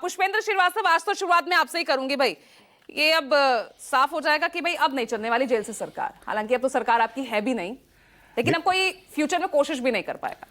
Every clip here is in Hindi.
पुष्पेंद्र श्रीवास्तव, आज तो शुरुआत में आपसे ही करूंगी भाई, ये अब साफ हो जाएगा कि भाई अब नहीं चलने वाली जेल से सरकार। हालांकि अब तो सरकार आपकी है भी नहीं, लेकिन अब कोई फ्यूचर में कोशिश भी नहीं कर पाएगा।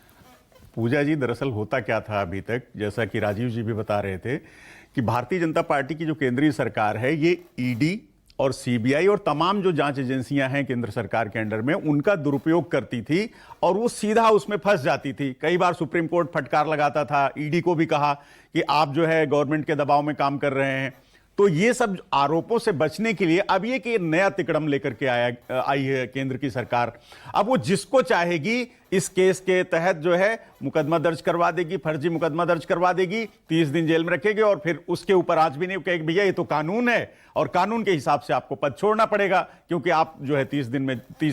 पूजा जी, दरअसल होता क्या था अभी तक, जैसा कि राजीव जी भी बता रहे थे कि भारतीय जनता पार्टी की जो केंद्रीय सरकार है, ये ईडी और सीबीआई और तमाम जो जांच एजेंसियां हैं केंद्र सरकार के अंडर में, उनका दुरुपयोग करती थी और वो सीधा उसमें फंस जाती थी। कई बार सुप्रीम कोर्ट फटकार लगाता था, ईडी को भी कहा कि आप जो है गवर्नमेंट के दबाव में काम कर रहे हैं। तो ये सब आरोपों से बचने के लिए अब ये कि नया तिकड़म लेकर के आई है केंद्र की सरकार। अब वो जिसको चाहेगी इस केस के तहत जो है मुकदमा दर्ज करवा देगी, फर्जी मुकदमा दर्ज करवा देगी, 30 दिन जेल में रखेगी और फिर उसके ऊपर आज भी नहीं कहेगी भैया ये तो कानून है और कानून के हिसाब से आपको पद छोड़ना पड़ेगा क्योंकि आप जो है 30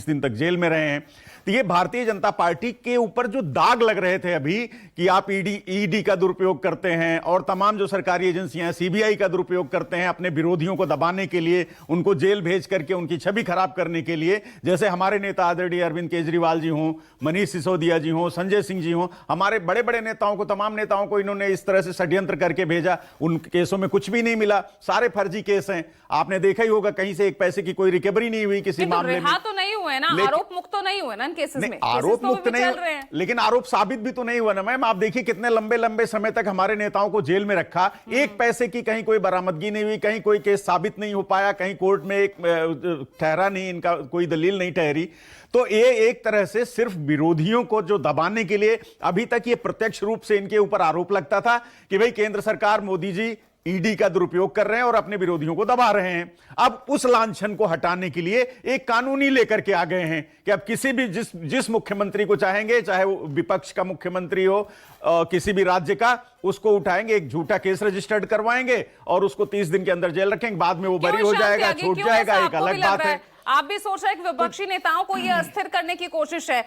दिन तक जेल में रहे हैं। तो ये भारतीय जनता पार्टी के ऊपर जो दाग लग रहे थे अभी कि आप ईडी का दुरुपयोग करते हैं और तमाम जो सरकारी एजेंसियां हैं सीबीआई का दुरुपयोग करते हैं अपने विरोधियों को दबाने के लिए, उनको जेल भेज करके उनकी छवि खराब करने के लिए। जैसे हमारे नेता आदरणीय अरविंद केजरीवाल जी हों, मनीष सिसोदिया जी हों, संजय सिंह जी हों, हमारे बड़े बड़े नेताओं को, तमाम नेताओं को इन्होंने इस तरह से षड्यंत्र करके भेजा। उन केसों में कुछ भी नहीं मिला, सारे फर्जी केस हैं। आपने देखा ही होगा कहीं से एक पैसे की कोई रिकवरी नहीं हुई किसी मामले में। तो नहीं हुए ना, आरोप मुक्त तो नहीं हुए ना इन केसेस में। आरोप मुक्त नहीं, लेकिन आरोप साबित भी तो नहीं हुआ ना मैम। आप देखिए कितने लंबे लंबे समय तक हमारे नेताओं को जेल में रखा, एक पैसे की कहीं कोई बरामदगी नहीं हुई, कहीं कोई केस साबित नहीं हो पाया, कहीं कोर्ट में एक ठहरा नहीं, इनका कोई दलील नहीं ठहरी। तो ये एक तरह से सिर्फ विरोधियों को जो दबाने के लिए अभी तक ये प्रत्यक्ष रूप से इनके ऊपर आरोप लगता था कि भाई केंद्र सरकार, मोदी जी ईडी का दुरुपयोग कर रहे हैं और अपने विरोधियों को दबा रहे हैं। अब उस लांछन को हटाने के लिए एक कानूनी लेकर के आ गए हैं कि अब किसी भी जिस मुख्यमंत्री को चाहेंगे, चाहे वो विपक्ष का मुख्यमंत्री हो किसी भी राज्य का, उसको उठाएंगे, एक झूठा केस रजिस्टर्ड करवाएंगे और उसको 30 दिन के अंदर जेल रखेंगे। बाद में वो बरी हो जाएगा, छूट जाएगा, एक अलग बात है। आप भी सोच रहे हैं कि विपक्षी नेताओं को यह अस्थिर करने की कोशिश है,